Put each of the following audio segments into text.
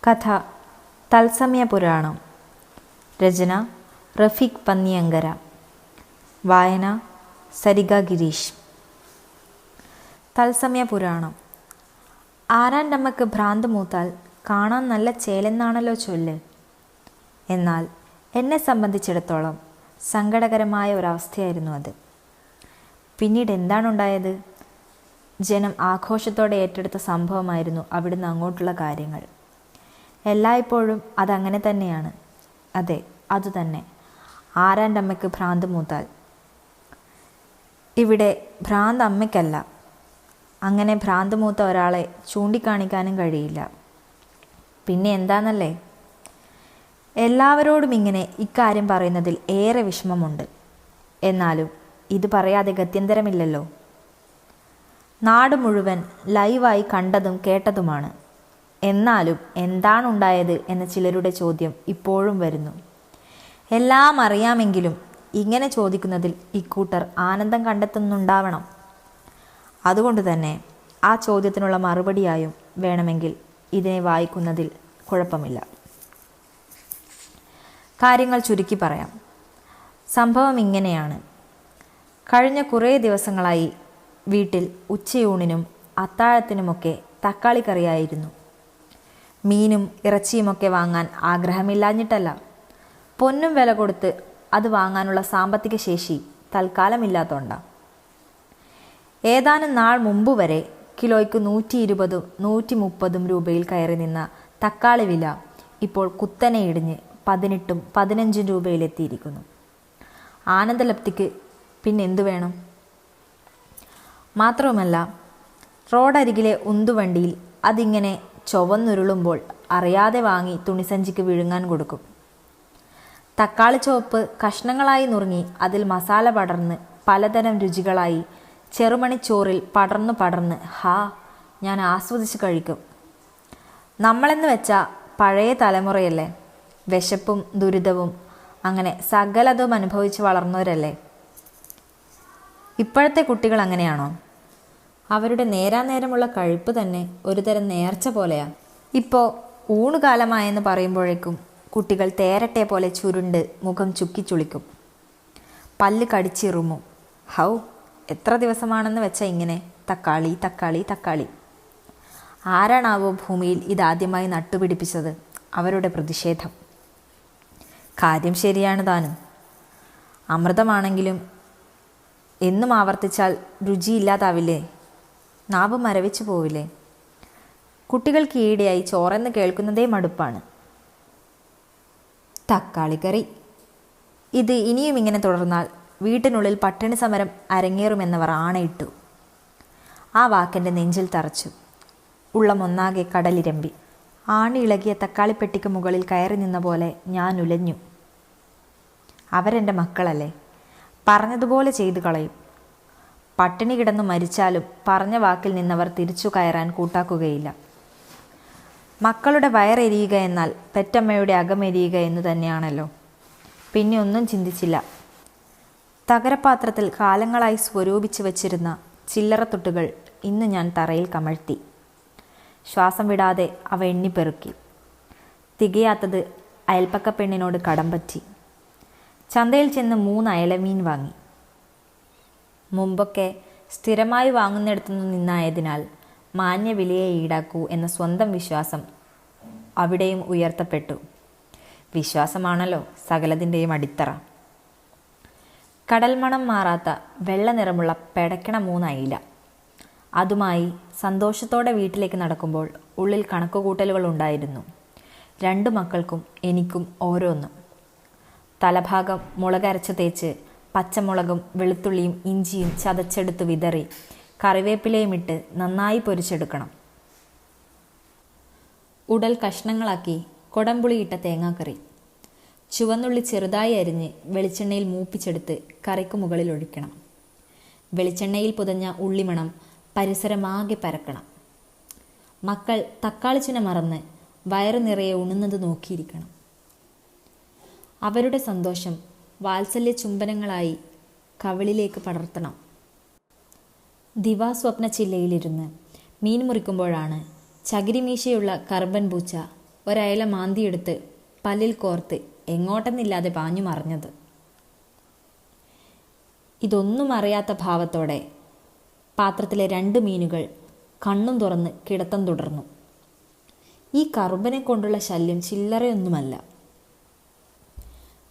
കഥ തത്സമയ പുരാണം. രചന റഫീഖ് പന്നിയങ്കര. വായന സരിക ഗിരീഷ്. തത്സമയ പുരാണം. ആരാൻ്റമ്മക്ക് ഭ്രാന്ത് മൂത്താൽ കാണാൻ നല്ല ചേലെന്നാണല്ലോ ചൊല്ല്. എന്നാൽ എന്നെ സംബന്ധിച്ചിടത്തോളം സങ്കടകരമായ ഒരവസ്ഥയായിരുന്നു അത്. പിന്നീട് എന്താണുണ്ടായത്? ജനം ആഘോഷത്തോടെ ഏറ്റെടുത്ത സംഭവമായിരുന്നു അവിടുന്ന് അങ്ങോട്ടുള്ള കാര്യങ്ങൾ. എല്ലായ്പ്പോഴും അതങ്ങനെ തന്നെയാണ്. അതെ, അതുതന്നെ. ആരാൻ്റമ്മയ്ക്ക് ഭ്രാന്ത് മൂത്താൽ. ഇവിടെ ഭ്രാന്ത് അമ്മയ്ക്കല്ല. അങ്ങനെ ഭ്രാന്ത് മൂത്ത ഒരാളെ ചൂണ്ടിക്കാണിക്കാനും കഴിയില്ല. പിന്നെ എന്താണെന്നല്ലേ? എല്ലാവരോടും ഇങ്ങനെ ഇക്കാര്യം പറയുന്നതിൽ ഏറെ വിഷമമുണ്ട്. എന്നാലും ഇത് പറയാതെ ഗത്യന്തരമില്ലല്ലോ. നാട് മുഴുവൻ ലൈവായി കണ്ടതും കേട്ടതുമാണ്. എന്നാലും എന്താണുണ്ടായത് എന്ന ചിലരുടെ ചോദ്യം ഇപ്പോഴും വരുന്നു. എല്ലാം അറിയാമെങ്കിലും ഇങ്ങനെ ചോദിക്കുന്നതിൽ ഇക്കൂട്ടർ ആനന്ദം കണ്ടെത്തുന്നുണ്ടാവണം. അതുകൊണ്ട് തന്നെ ആ ചോദ്യത്തിനുള്ള മറുപടിയായും വേണമെങ്കിൽ ഇതിനെ വായിക്കുന്നതിൽ കുഴപ്പമില്ല. കാര്യങ്ങൾ ചുരുക്കി പറയാം. സംഭവം ഇങ്ങനെയാണ്. കഴിഞ്ഞ കുറേ ദിവസങ്ങളായി വീട്ടിൽ ഉച്ചയൂണിനും അത്താഴത്തിനുമൊക്കെ തക്കാളി കറിയായിരുന്നു. മീനും ഇറച്ചിയുമൊക്കെ വാങ്ങാൻ ആഗ്രഹമില്ലാഞ്ഞിട്ടല്ല, പൊന്നും വില കൊടുത്ത് അത് വാങ്ങാനുള്ള സാമ്പത്തിക ശേഷി തൽക്കാലമില്ലാത്തോണ്ടാണ്. ഏതാനും നാൾ മുമ്പ് വരെ കിലോയ്ക്ക് 120, 130 രൂപയിൽ കയറി നിന്ന തക്കാളി വില ഇപ്പോൾ കുത്തനെ ഇടിഞ്ഞ് 18, 15 രൂപയിലെത്തിയിരിക്കുന്നു. ആനന്ദലബ്ധിക്ക് പിന്നെന്തു വേണം? മാത്രവുമല്ല, റോഡരികിലെ ഉന്തുവണ്ടിയിൽ അതിങ്ങനെ ചുവന്നുരുളുമ്പോൾ അറിയാതെ വാങ്ങി തുണിസഞ്ചിക്ക് വിഴുങ്ങാൻ കൊടുക്കും. തക്കാളി ചുവപ്പ് കഷ്ണങ്ങളായി നുറുങ്ങി അതിൽ മസാല പടർന്ന് പലതരം രുചികളായി ചെറുമണിച്ചോറിൽ പടർന്ന് ഞാൻ ആസ്വദിച്ച് കഴിക്കും. നമ്മളെന്ന് വെച്ചാൽ പഴയ തലമുറയല്ലേ. വിശപ്പും ദുരിതവും അങ്ങനെ സകലതും അനുഭവിച്ച് വളർന്നവരല്ലേ. ഇപ്പോഴത്തെ കുട്ടികൾ അങ്ങനെയാണോ? അവരുടെ നേരാനേരമുള്ള കഴിപ്പ് തന്നെ ഒരുതരം നേർച്ച പോലെയാ. ഇപ്പോൾ ഊണുകാലമായെന്ന് പറയുമ്പോഴേക്കും കുട്ടികൾ തേരട്ടെ പോലെ ചുരുണ്ട് മുഖം ചുക്കിച്ചുളിക്കും, പല്ല് കടിച്ചിറുമും. എത്ര ദിവസമാണെന്ന് വെച്ചാൽ ഇങ്ങനെ തക്കാളി തക്കാളി തക്കാളി. ആരാണാവോ ഭൂമിയിൽ ഇതാദ്യമായി നട്ടുപിടിപ്പിച്ചത്? അവരുടെ പ്രതിഷേധം. കാര്യം ശരിയാണ് താനും. അമൃതമാണെങ്കിലും എന്നും ആവർത്തിച്ചാൽ രുചിയില്ലാതാവില്ലേ? നാവ് മരവിച്ചു പോവില്ലേ? കുട്ടികൾക്ക് ഈയിടെയായി ചോറെന്ന് കേൾക്കുന്നതേ മടുപ്പാണ്. തക്കാളിക്കറി. ഇത് ഇനിയും ഇങ്ങനെ തുടർന്നാൽ വീട്ടിനുള്ളിൽ പട്ടിണി സമരം അരങ്ങേറുമെന്നവർ ആണയിട്ടു. ആ വാക്കെൻ്റെ നെഞ്ചിൽ തറച്ചു. ഉള്ളമൊന്നാകെ കടലിരമ്പി. ആണി ഇളകിയ തക്കാളിപ്പെട്ടിക്ക് മുകളിൽ കയറി നിന്ന പോലെ ഞാൻ ഉലഞ്ഞു. അവരെൻ്റെ മക്കളല്ലേ, പറഞ്ഞതുപോലെ ചെയ്തു കളയും. പട്ടിണി കിടന്നു മരിച്ചാലും പറഞ്ഞ വാക്കിൽ നിന്നവർ തിരിച്ചു കയറാൻ കൂട്ടാക്കുകയില്ല. മക്കളുടെ വയറെരിയുക എന്നാൽ പെറ്റമ്മയുടെ അകമെരിയുക എന്നു തന്നെയാണല്ലോ. പിന്നെ ഒന്നും ചിന്തിച്ചില്ല. തകരപാത്രത്തിൽ കാലങ്ങളായി സ്വരൂപിച്ചു വച്ചിരുന്ന ചില്ലറത്തുട്ടുകൾ ഇന്ന് ഞാൻ തറയിൽ കമഴ്ത്തി. ശ്വാസം വിടാതെ അവ എണ്ണിപ്പെറുക്കി. തികയാത്തത് അയൽപ്പക്ക പെണ്ണിനോട് കടം പറ്റി. ചന്തയിൽ ചെന്ന് 3 അയലമീൻ വാങ്ങി. മുമ്പൊക്കെ സ്ഥിരമായി വാങ്ങുന്നിടത്തുനിന്ന് നിന്നായതിനാൽ മാന്യ വിലയെ ഈടാക്കൂ എന്ന സ്വന്തം വിശ്വാസം അവിടെയും ഉയർത്തപ്പെട്ടു. വിശ്വാസമാണല്ലോ സകലതിൻ്റെയും അടിത്തറ. കടൽമണം മാറാത്ത വെള്ള നിറമുള്ള പെടക്കണ 3 അയില. അതുമായി സന്തോഷത്തോടെ വീട്ടിലേക്ക് നടക്കുമ്പോൾ ഉള്ളിൽ കണക്കുകൂട്ടലുകൾ ഉണ്ടായിരുന്നു. 2 മക്കൾക്കും എനിക്കും ഓരോന്നും. തലഭാഗം മുളകരച്ച് തേച്ച് പച്ചമുളകും വെളുത്തുള്ളിയും ഇഞ്ചിയും ചതച്ചെടുത്ത് വിതറി കറിവേപ്പിലയും ഇട്ട് നന്നായി പൊരിച്ചെടുക്കണം. ഉടൽ കഷ്ണങ്ങളാക്കി കൊടംപുളിയിട്ട തേങ്ങാക്കറി. ചുവന്നുള്ളി ചെറുതായി അരിഞ്ഞ് വെളിച്ചെണ്ണയിൽ മൂപ്പിച്ചെടുത്ത് കറിക്ക് മുകളിൽ ഒഴിക്കണം. വെളിച്ചെണ്ണയിൽ പുതഞ്ഞ ഉള്ളിമണം പരിസരമാകെ പരക്കണം. മക്കൾ തക്കാളിച്ചുന മറന്ന് വയറു നിറയെ ഉണ്ണുന്നത് നോക്കിയിരിക്കണം. അവരുടെ സന്തോഷം വാത്സല്യ ചുംബനങ്ങളായി കവിളിലേക്ക് പടർത്തണം. ദിവാസ്വപ്ന ചില്ലയിലിരുന്ന് മീൻ മുറിക്കുമ്പോഴാണ് ചകിരിമീശയുള്ള കർബൻ പൂച്ച ഒരയല മാന്തിയെടുത്ത് പല്ലിൽ കോർത്ത് എങ്ങോട്ടെന്നില്ലാതെ പാഞ്ഞു മറിഞ്ഞത്. ഇതൊന്നും അറിയാത്ത ഭാവത്തോടെ പാത്രത്തിലെ 2 മീനുകൾ കണ്ണും തുറന്ന് കിടത്തം തുടർന്നു. ഈ കറുമ്പനെ കൊണ്ടുള്ള ശല്യം ചില്ലറയൊന്നുമല്ല.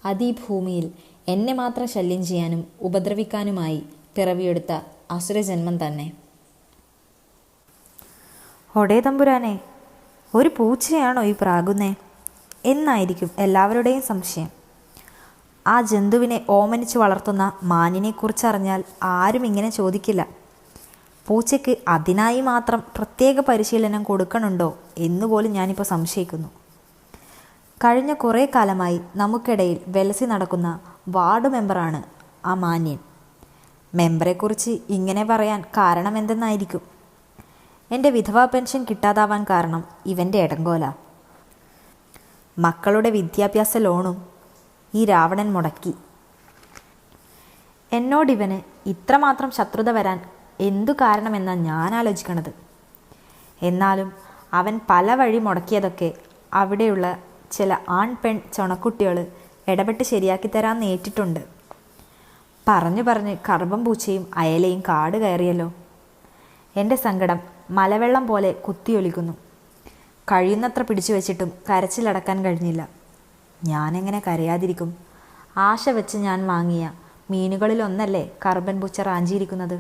അതീ ഭൂമിയിൽ എന്നെ മാത്രം ശല്യം ചെയ്യാനും ഉപദ്രവിക്കാനുമായി പിറവിയെടുത്ത അസുരജന്മം തന്നെ. ഒടേ തമ്പുരാനെ, ഒരു പൂച്ചയാണോ ഈ പ്രാകുന്നേ എന്നായിരിക്കും എല്ലാവരുടെയും സംശയം. ആ ജന്തുവിനെ ഓമനിച്ച് വളർത്തുന്ന മാനിനെക്കുറിച്ചറിഞ്ഞാൽ ആരും ഇങ്ങനെ ചോദിക്കില്ല. പൂച്ചയ്ക്ക് അതിനായി മാത്രം പ്രത്യേക പരിശീലനം കൊടുക്കണുണ്ടോ എന്നുപോലും ഞാനിപ്പോൾ സംശയിക്കുന്നു. കഴിഞ്ഞ കുറേ കാലമായി നമുക്കിടയിൽ വെലസി നടക്കുന്ന വാർഡ് മെമ്പറാണ് ആ മാന്യൻ. മെമ്പറെക്കുറിച്ച് ഇങ്ങനെ പറയാൻ കാരണം എന്തെന്നായിരിക്കും. എൻ്റെ വിധവാ പെൻഷൻ കിട്ടാതാവാൻ കാരണം ഇവൻ്റെ ഇടങ്കോല. മക്കളുടെ വിദ്യാഭ്യാസ ലോണും ഈ രാവണൻ മുടക്കി. എന്നോടിവന് ഇത്രമാത്രം ശത്രുത വരാൻ എന്തു കാരണമെന്നാണ് ഞാൻ ആലോചിക്കണത്. എന്നാലും അവൻ പല വഴി മുടക്കിയതൊക്കെ അവിടെയുള്ള ചില ആൺ പെൺ ചുണക്കുട്ടികൾ ഇടപെട്ട് ശരിയാക്കി തരാൻ നേറ്റിട്ടുണ്ട്. പറഞ്ഞു പറഞ്ഞ് കറുമ്പൻ പൂച്ചയും അയലയും കാട് കയറിയല്ലോ. എൻ്റെ സങ്കടം മലവെള്ളം പോലെ കുത്തിയൊലിക്കുന്നു. കഴിയുന്നത്ര പിടിച്ചു വച്ചിട്ടും കരച്ചിലടക്കാൻ കഴിഞ്ഞില്ല. ഞാനെങ്ങനെ കരയാതിരിക്കും? ആശ വെച്ച് ഞാൻ വാങ്ങിയ മീനുകളിലൊന്നല്ലേ കറുമ്പൻ പൂച്ച റാഞ്ചിയിരിക്കുന്നത്.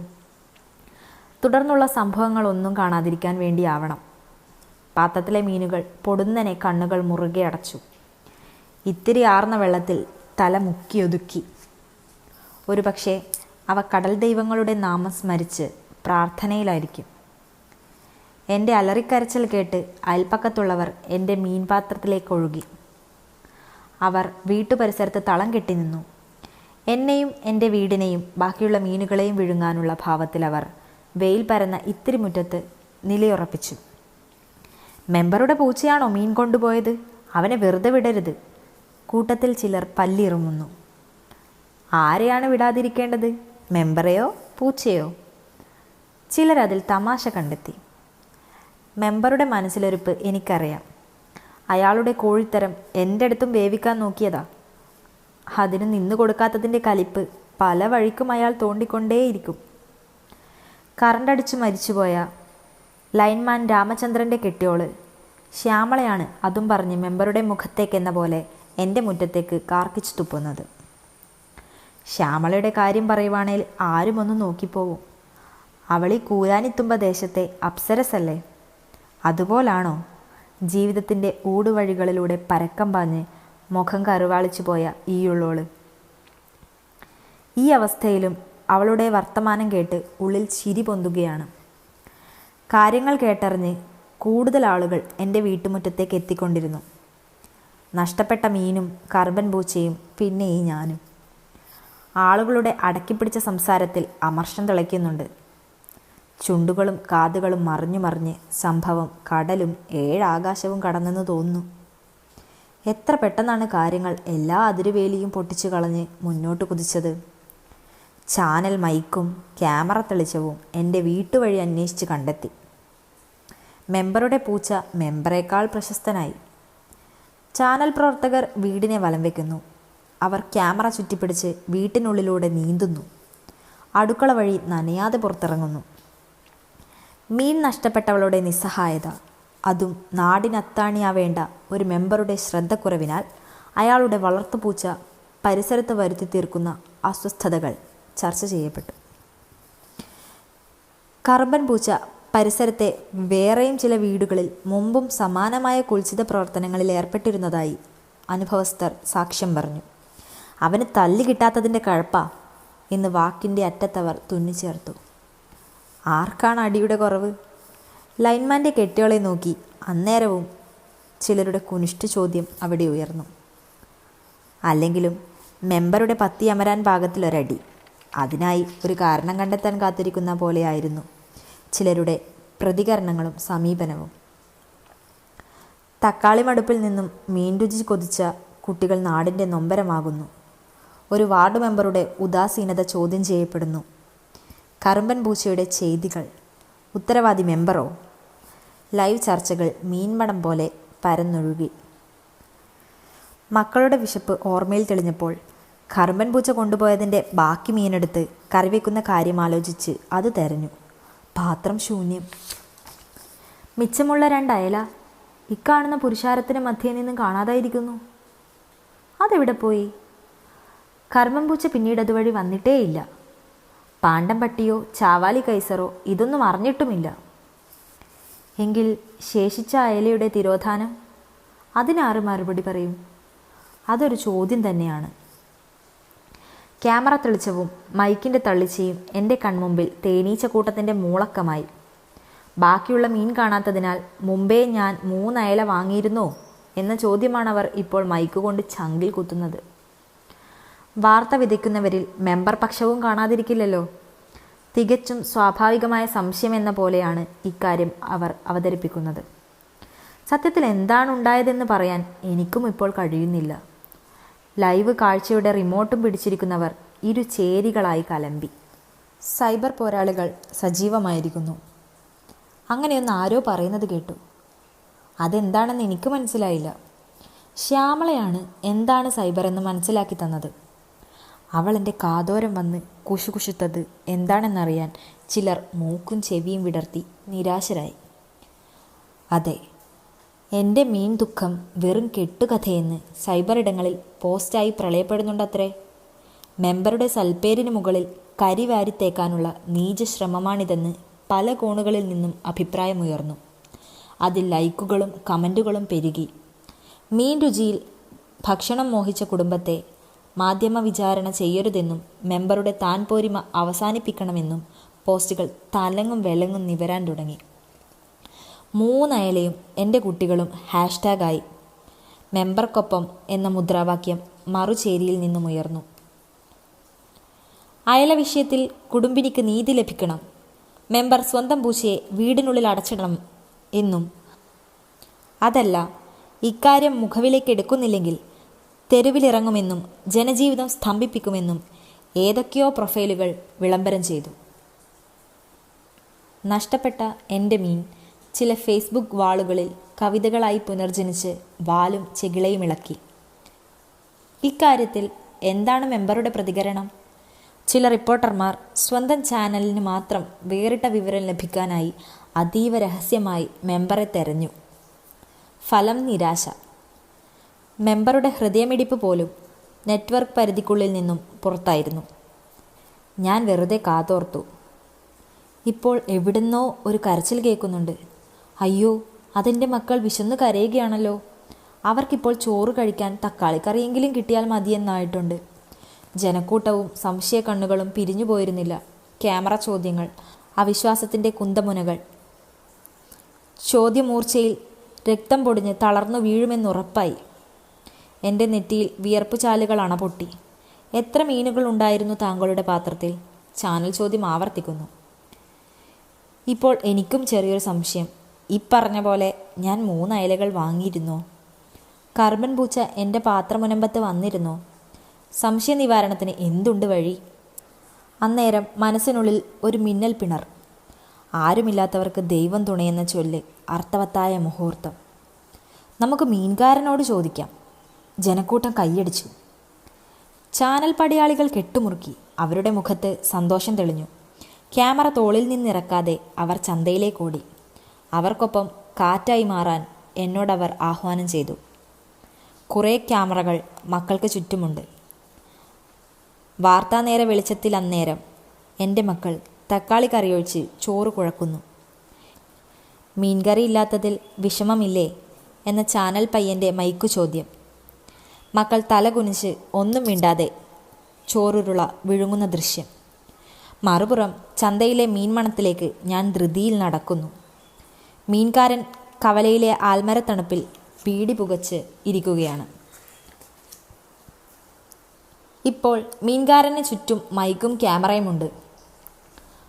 തുടർന്നുള്ള സംഭവങ്ങളൊന്നും കാണാതിരിക്കാൻ വേണ്ടിയാവണം പാത്രത്തിലെ മീനുകൾ പൊടുന്നനെ കണ്ണുകൾ മുറുകെ അടച്ചു. ഇത്തിരി ആർന്ന വെള്ളത്തിൽ തല മുക്കിയൊതുക്കി. ഒരുപക്ഷെ അവ കടൽ ദൈവങ്ങളുടെ നാമം സ്മരിച്ച് പ്രാർത്ഥനയിലായിരിക്കും. എൻ്റെ അലറിക്കരച്ചിൽ കേട്ട് അയൽപ്പക്കത്തുള്ളവർ എൻ്റെ മീൻപാത്രത്തിലേക്ക് ഒഴുകി. അവർ വീട്ടുപരിസരത്ത് തളം കെട്ടി നിന്നു. എന്നെയും എൻ്റെ വീടിനെയും ബാക്കിയുള്ള മീനുകളെയും വിഴുങ്ങാനുള്ള ഭാവത്തിലവർ വെയിൽ പരന്ന ഇത്തിരി മുറ്റത്ത് നിലയുറപ്പിച്ചു. മെമ്പറുടെ പൂച്ചയാണോ മീൻ കൊണ്ടുപോയത്? അവനെ വെറുതെ വിടരുത്. കൂട്ടത്തിൽ ചിലർ പല്ലിറുമുന്നു. ആരെയാണ് വിടാതിരിക്കേണ്ടത്? മെമ്പറെയോ പൂച്ചയോ? ചിലരതിൽ തമാശ കണ്ടെത്തി. മെമ്പറുടെ മനസ്സിലൊരുപ്പ് എനിക്കറിയാം. അയാളുടെ കോഴിത്തരം എൻ്റെ അടുത്തും വേവിക്കാൻ നോക്കിയതാ. അതിന് നിന്നു കൊടുക്കാത്തതിൻ്റെ കലിപ്പ് പല വഴിക്കും അയാൾ തോണ്ടിക്കൊണ്ടേയിരിക്കും. കറണ്ടടിച്ചു മരിച്ചുപോയ ലൈൻമാൻ രാമചന്ദ്രൻ്റെ കെട്ടിയോള് ശ്യാമളയാണ് അതും പറഞ്ഞ് മെമ്പറുടെ മുഖത്തേക്കെന്ന പോലെ എൻ്റെ മുറ്റത്തേക്ക് കാർക്കിച്ചു തുപ്പുന്നത്. ശ്യാമളയുടെ കാര്യം പറയുവാണേൽ ആരും ഒന്ന് നോക്കിപ്പോവും. അവളീ കൂരാനിത്തുമ്പ ദേശത്തെ അപ്സരസല്ലേ. അതുപോലാണോ ജീവിതത്തിൻ്റെ ഊടുവഴികളിലൂടെ പരക്കം പാഞ്ഞ് മുഖം കറുവാളിച്ചു പോയ ഈയുള്ളോള്? ഈ അവസ്ഥയിലും അവളുടെ വർത്തമാനം കേട്ട് ഉള്ളിൽ ചിരി പൊന്തുകയാണ്. കാര്യങ്ങൾ കേട്ടറിഞ്ഞ് കൂടുതൽ ആളുകൾ എൻ്റെ വീട്ടുമുറ്റത്തേക്ക് എത്തിക്കൊണ്ടിരുന്നു. നഷ്ടപ്പെട്ട മീനും കറുമ്പൻ പൂച്ചയും പിന്നെ ഈ ഞാനും. ആളുകളുടെ അടക്കിപ്പിടിച്ച സംസാരത്തിൽ അമർഷം തിളയ്ക്കുന്നുണ്ട്. ചുണ്ടുകളും കാതുകളും മറിഞ്ഞു മറിഞ്ഞ് സംഭവം കടലും 7 ആകാശവും കടന്നെന്ന് തോന്നുന്നു. എത്ര പെട്ടെന്നാണ് കാര്യങ്ങൾ എല്ലാ അതിരുവേലിയും പൊട്ടിച്ചു കളഞ്ഞ് മുന്നോട്ട് കുതിച്ചത്. ചാനൽ മൈക്കും ക്യാമറ തെളിച്ചവും എൻ്റെ വീട്ടുവഴി അന്വേഷിച്ച് കണ്ടെത്തി. മെമ്പറുടെ പൂച്ച മെമ്പറേക്കാൾ പ്രശസ്തനായി. ചാനൽ പ്രവർത്തകർ വീടിനെ വലം വയ്ക്കുന്നു. അവർ ക്യാമറ ചുറ്റിപ്പിടിച്ച് വീട്ടിനുള്ളിലൂടെ നീന്തുന്നു. അടുക്കള വഴി നനയാതെ പുറത്തിറങ്ങുന്നു. മീൻ നഷ്ടപ്പെട്ടവളുടെ നിസ്സഹായത, അതും നാടിനത്താണിയാവേണ്ട ഒരു മെമ്പറുടെ ശ്രദ്ധക്കുറവിനാൽ അയാളുടെ വളർത്തുപൂച്ച പരിസരത്ത് വരുത്തി തീർക്കുന്ന അസ്വസ്ഥതകൾ ചർച്ച ചെയ്യപ്പെട്ടു. കറുമ്പൻ പൂച്ച പരിസരത്തെ വേറെയും ചില വീടുകളിൽ മുമ്പും സമാനമായ കുൽസിത പ്രവർത്തനങ്ങളിൽ ഏർപ്പെട്ടിരുന്നതായി അനുഭവസ്ഥർ സാക്ഷ്യം പറഞ്ഞു. അവന് തല്ലി കിട്ടാത്തതിൻ്റെ കഴപ്പാ എന്ന് വാക്കിൻ്റെ അറ്റത്തവർ തുന്നിച്ചേർത്തു. ആർക്കാണ് അടിയുടെ കുറവ്? ലൈൻമാൻ്റെ കെട്ടിയോളെ നോക്കി അന്നേരവും ചിലരുടെ കുനിഷ്ഠ ചോദ്യം അവിടെ ഉയർന്നു. അല്ലെങ്കിലും മെമ്പറുടെ പത്തി അമരാൻ പാകത്തിലൊരടി. അതിനായി ഒരു കാരണം കണ്ടെത്താൻ കാത്തിരിക്കുന്ന പോലെയായിരുന്നു ചിലരുടെ പ്രതികരണങ്ങളും സമീപനവും. തക്കാളി മടുപ്പിൽ നിന്നും മീൻ രുചി കൊതിച്ച കുട്ടികൾ നാടിൻ്റെ നൊമ്പരമാകുന്നു. ഒരു വാർഡ് മെമ്പറുടെ ഉദാസീനത ചോദ്യം ചെയ്യപ്പെടുന്നു. കറുമ്പൻ പൂച്ചയുടെ ചെയ്തികൾ. ഉത്തരവാദി മെമ്പറോ? ലൈവ് ചർച്ചകൾ മീൻമടം പോലെ പരന്നൊഴുകി. മക്കളുടെ വിശപ്പ് ഓർമ്മയിൽ തെളിഞ്ഞപ്പോൾ കറുമ്പൻ പൂച്ച കൊണ്ടുപോയതിൻ്റെ ബാക്കി മീനെടുത്ത് കറിവെക്കുന്ന കാര്യം ആലോചിച്ച് അത് തെരഞ്ഞു. പാത്രം ശൂന്യം. മിച്ചമുള്ള 2 അയല ഇക്കാണുന്ന പുരുഷാരത്തിന് മധ്യേ നിന്നും കാണാതായിരിക്കുന്നു. അതെവിടെ പോയി? കറുമ്പൻ പൂച്ച പിന്നീട് അതുവഴി വന്നിട്ടേയില്ല. പാണ്ടം പട്ടിയോ ചാവാലി കൈസറോ ഇതൊന്നും അറിഞ്ഞിട്ടുമില്ല. എങ്കിൽ ശേഷിച്ച അയലയുടെ തിരോധാനം? അതിനാറ് മറുപടി പറയും? അതൊരു ചോദ്യം തന്നെയാണ്. ക്യാമറ തെളിച്ചവും മൈക്കിൻ്റെ തള്ളിച്ചയും എൻ്റെ കൺമുമ്പിൽ തേനീച്ചക്കൂട്ടത്തിൻ്റെ മൂളക്കമായി. ബാക്കിയുള്ള മീൻ കാണാത്തതിനാൽ മുമ്പേ ഞാൻ 3 അയല വാങ്ങിയിരുന്നോ എന്ന ചോദ്യമാണവർ ഇപ്പോൾ മൈക്ക് കൊണ്ട് ചങ്കിൽ കുത്തുന്നത്. വാർത്ത വിതയ്ക്കുന്നവരിൽ മെമ്പർ പക്ഷവും കാണാതിരിക്കില്ലല്ലോ. തികച്ചും സ്വാഭാവികമായ സംശയം എന്ന പോലെയാണ് ഇക്കാര്യം അവർ അവതരിപ്പിക്കുന്നത്. സത്യത്തിൽ എന്താണ് ഉണ്ടായതെന്ന് പറയാൻ എനിക്കും ഇപ്പോൾ കഴിയുന്നില്ല. ലൈവ് കാഴ്ചയുടെ റിമോട്ടും പിടിച്ചിരിക്കുന്നവർ ഇരു ചേരികളായി കലമ്പി. സൈബർ പോരാളികൾ സജീവമായിരിക്കുന്നു. അങ്ങനെയൊന്ന് ആരോ പറയുന്നത് കേട്ടു. അതെന്താണെന്ന് എനിക്ക് മനസ്സിലായില്ല. ശ്യാമളയാണ് എന്താണ് സൈബർ എന്ന് മനസ്സിലാക്കി തന്നത്. അവൾ എൻ്റെ കാതോരം വന്ന് കുശുകുശുത്തത് എന്താണെന്നറിയാൻ ചിലർ മൂക്കും ചെവിയും വിടർത്തി നിരാശരായി. അതെ, എൻ്റെ മീൻ ദുഃഖം വെറും കെട്ടുകഥയെന്ന് സൈബർ ഇടങ്ങളിൽ പോസ്റ്റായി പ്രളയപ്പെടുന്നുണ്ടത്രേ. മെമ്പറുടെ സൽപ്പേരിന് മുകളിൽ കരി വാരിത്തേക്കാനുള്ള നീചശ്രമമാണിതെന്ന് പല കോണുകളിൽ നിന്നും അഭിപ്രായമുയർന്നു. അതിൽ ലൈക്കുകളും കമൻറ്റുകളും പെരുകി. മീൻ രുചിയിൽ ഭക്ഷണം മോഹിച്ച കുടുംബത്തെ മാധ്യമ വിചാരണ ചെയ്യരുതെന്നും മെമ്പറുടെ താൻ പോരിമ അവസാനിപ്പിക്കണമെന്നും പോസ്റ്റുകൾ തലങ്ങും വിലങ്ങും നിവരാൻ തുടങ്ങി. 3 അയലയും എൻ്റെ കുട്ടികളും ഹാഷ്ടാഗായി. മെമ്പർക്കൊപ്പം എന്ന മുദ്രാവാക്യം മറുചേരിയിൽ നിന്നും ഉയർന്നു. അയല വിഷയത്തിൽ കുടുംബിനിക്ക് നീതി ലഭിക്കണം, മെമ്പർ സ്വന്തം പൂച്ചയെ വീടിനുള്ളിൽ അടച്ചിടണം എന്നും, അതല്ല ഇക്കാര്യം മുഖവിലേക്ക് എടുക്കുന്നില്ലെങ്കിൽ തെരുവിലിറങ്ങുമെന്നും ജനജീവിതം സ്തംഭിപ്പിക്കുമെന്നും ഏതൊക്കെയോ പ്രൊഫൈലുകൾ വിളംബരം ചെയ്തു. നഷ്ടപ്പെട്ട എൻ്റെ മീൻ ചില ഫേസ്ബുക്ക് വാളുകളിൽ കവിതകളായി പുനർജനിച്ച് വാലും ചെകിളയും ഇളക്കി. ഇക്കാര്യത്തിൽ എന്താണ് മെമ്പറുടെ പ്രതികരണം? ചില റിപ്പോർട്ടർമാർ സ്വന്തം ചാനലിന് മാത്രം വേറിട്ട വിവരം ലഭിക്കാനായി അതീവ രഹസ്യമായി മെമ്പറെ തെരഞ്ഞു. ഫലം നിരാശ. മെമ്പറുടെ ഹൃദയമിടിപ്പ് പോലും നെറ്റ്വർക്ക് പരിധിക്കുള്ളിൽ നിന്നും പുറത്തായിരുന്നു. ഞാൻ വെറുതെ കാതോർത്തു. ഇപ്പോൾ എവിടുന്നോ ഒരു കരച്ചിൽ കേൾക്കുന്നുണ്ട്. അയ്യോ, അതെൻ്റെ മക്കൾ വിശന്ന് കരയുകയാണല്ലോ. അവർക്കിപ്പോൾ ചോറ് കഴിക്കാൻ തക്കാളിക്കറിയെങ്കിലും കിട്ടിയാൽ മതിയെന്നായിട്ടുണ്ട്. ജനക്കൂട്ടവും സംശയ കണ്ണുകളും പിരിഞ്ഞു പോയിരുന്നില്ല. ക്യാമറ ചോദ്യങ്ങൾ, അവിശ്വാസത്തിൻ്റെ കുന്തമുനകൾ. ചോദ്യമൂർച്ചയിൽ രക്തം പൊടിഞ്ഞ് തളർന്നു വീഴുമെന്നുറപ്പായി. എൻ്റെ നെറ്റിയിൽ വിയർപ്പ് ചാലുകൾ അണപൊട്ടി. എത്ര മീനുകൾ ഉണ്ടായിരുന്നു താങ്കളുടെ പാത്രത്തിൽ? ചാനൽ ചോദ്യം ആവർത്തിക്കുന്നു. ഇപ്പോൾ എനിക്കും ചെറിയൊരു സംശയം. ഇപ്പറഞ്ഞ പോലെ ഞാൻ 3 അയലകൾ വാങ്ങിയിരുന്നോ? കറുമ്പൻ പൂച്ച എൻ്റെ പാത്രമുനമ്പത്ത് വന്നിരുന്നോ? സംശയ നിവാരണത്തിന് എന്തുണ്ട് വഴി? അന്നേരം മനസ്സിനുള്ളിൽ ഒരു മിന്നൽ പിണർ. ആരുമില്ലാത്തവർക്ക് ദൈവം തുണയെന്ന ചൊല്ല് അർത്ഥവത്തായ മുഹൂർത്തം. നമുക്ക് മീൻകാരനോട് ചോദിക്കാം. ജനക്കൂട്ടം കൈയടിച്ചു. ചാനൽ പടയാളികൾ കെട്ടുമുറുക്കി. അവരുടെ മുഖത്ത് സന്തോഷം തെളിഞ്ഞു. ക്യാമറ തോളിൽ നിന്നിറക്കാതെ അവർ ചന്തയിലേക്കോടി. അവർക്കൊപ്പം കാറ്റായി മാറാൻ എന്നോടവർ ആഹ്വാനം ചെയ്തു. കുറേ ക്യാമറകൾ മക്കൾക്ക് ചുറ്റുമുണ്ട്. വാർത്താനേര വെളിച്ചത്തിൽ അന്നേരം എൻ്റെ മക്കൾ തക്കാളി കറിയൊഴിച്ച് ചോറ് കുഴക്കുന്നു. മീൻകറി ഇല്ലാത്തതിൽ വിഷമമില്ലേ എന്ന ചാനൽ പയ്യൻ്റെ മൈക്കു ചോദ്യം. മക്കൾ തല കുനിച്ച് ഒന്നും മിണ്ടാതെ ചോറുരുള വിഴുങ്ങുന്ന ദൃശ്യം. മറുപുറം ചന്തയിലെ മീൻമണത്തിലേക്ക് ഞാൻ ധൃതിയിൽ നടക്കുന്നു. മീൻകാരൻ കവലയിലെ ആൽമരത്തണുപ്പിൽ പീടി പുകച്ച് ഇരിക്കുകയാണ്. ഇപ്പോൾ മീൻകാരന് ചുറ്റും മൈക്കും ക്യാമറയുമുണ്ട്.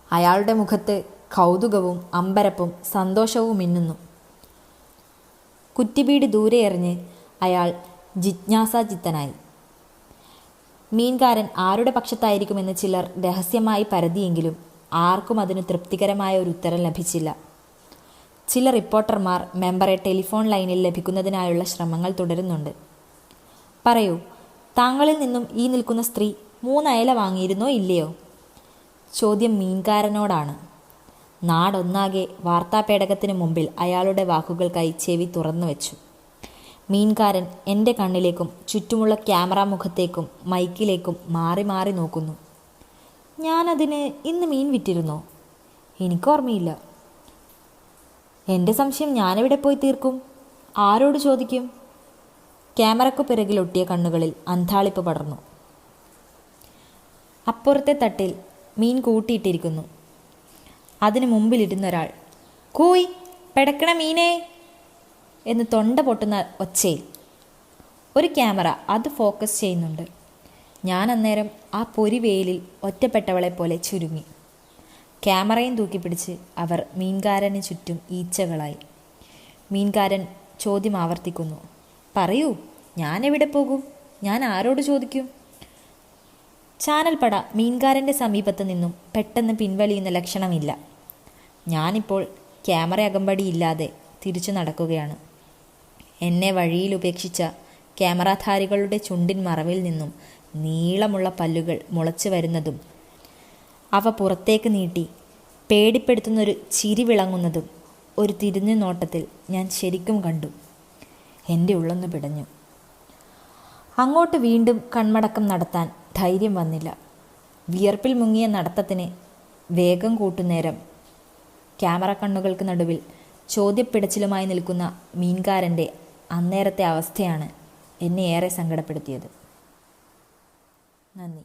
അയാളുടെ മുഖത്ത് കൗതുകവും അമ്പരപ്പും സന്തോഷവും മിന്നുന്നു. കുറ്റിബീടി ദൂരെ എറിഞ്ഞ് അയാൾ ജിജ്ഞാസാചിത്തനായി. മീൻകാരൻ ആരുടെ പക്ഷത്തായിരിക്കുമെന്ന് ചിലർ രഹസ്യമായി പരതിയെങ്കിലും ആർക്കും അതിന് തൃപ്തികരമായ ഒരു ഉത്തരം ലഭിച്ചില്ല. ചില റിപ്പോർട്ടർമാർ മെമ്പറെ ടെലിഫോൺ ലൈനിൽ ലഭിക്കുന്നതിനായുള്ള ശ്രമങ്ങൾ തുടരുന്നുണ്ട്. പറയൂ, താങ്കളിൽ നിന്നും ഈ നിൽക്കുന്ന സ്ത്രീ 3 അയല വാങ്ങിയിരുന്നോ ഇല്ലയോ? ചോദ്യം മീൻകാരനോടാണ്. നാടൊന്നാകെ വാർത്താപേടകത്തിന് മുമ്പിൽ അയാളുടെ വാക്കുകൾക്കായി ചെവി തുറന്നു വെച്ചു. മീൻകാരൻ എൻ്റെ കണ്ണിലേക്കും ചുറ്റുമുള്ള ക്യാമറ മുഖത്തേക്കും മൈക്കിലേക്കും മാറി മാറി നോക്കുന്നു. ഞാനതിന് ഇന്ന് മീൻ വിറ്റിരുന്നോ? എനിക്കോർമ്മയില്ല. എൻ്റെ സംശയം ഞാനെവിടെ പോയി തീർക്കും? ആരോട് ചോദിക്കും? ക്യാമറയ്ക്കു പിറകിലൊട്ടിയ കണ്ണുകളിൽ അന്ധാളിപ്പ് പടർന്നു. അപ്പുറത്തെ തട്ടിൽ മീൻ കൂട്ടിയിട്ടിരിക്കുന്നു. അതിനു മുമ്പിലിരുന്നൊരാൾ കൂയ് പെടക്കണ മീനേ എന്ന് തൊണ്ട പൊട്ടുന്ന ഒച്ചയിൽ. ഒരു ക്യാമറ അത് ഫോക്കസ് ചെയ്യുന്നുണ്ട്. ഞാൻ അന്നേരം ആ പൊരിവെയിലിൽ ഒറ്റപ്പെട്ടവളെ പോലെ ചുരുങ്ങി. ക്യാമറയും തൂക്കിപ്പിടിച്ച് അവർ മീൻകാരന് ചുറ്റും ഈച്ചകളായി. മീൻകാരൻ ചോദ്യം ആവർത്തിക്കുന്നു. പറയൂ, ഞാൻ എവിടെ പോകും? ഞാൻ ആരോട് ചോദിക്കും? ചാനൽ പട മീൻകാരൻ്റെ സമീപത്ത് നിന്നും പെട്ടെന്ന് പിൻവലിയുന്ന ലക്ഷണമില്ല. ഞാനിപ്പോൾ ക്യാമറ അകമ്പടിയില്ലാതെ തിരിച്ചു നടക്കുകയാണ്. എന്നെ വഴിയിൽ ഉപേക്ഷിച്ച ക്യാമറാധാരികളുടെ ചുണ്ടിൻ മറവിൽ നിന്നും നീളമുള്ള പല്ലുകൾ മുളച്ചു വരുന്നതും അവ പുറത്തേക്ക് നീട്ടി പേടിപ്പെടുത്തുന്നൊരു ചിരി വിളങ്ങുന്നതും ഒരു തിരിഞ്ഞു നോട്ടത്തിൽ ഞാൻ ശരിക്കും കണ്ടു. എൻ്റെ ഉള്ളൊന്ന് പിടഞ്ഞു. അങ്ങോട്ട് വീണ്ടും കൺമടക്കം നടത്താൻ ധൈര്യം വന്നില്ല. വിയർപ്പിൽ മുങ്ങിയ നടത്തത്തിന് വേഗം കൂട്ടുന്നേരം ക്യാമറ കണ്ണുകൾക്ക് നടുവിൽ ചോദ്യപ്പിടച്ചിലുമായി നിൽക്കുന്ന മീൻകാരൻ്റെ അന്നേരത്തെ അവസ്ഥയാണ് എന്നെ ഏറെ സങ്കടപ്പെടുത്തിയത്. നന്ദി.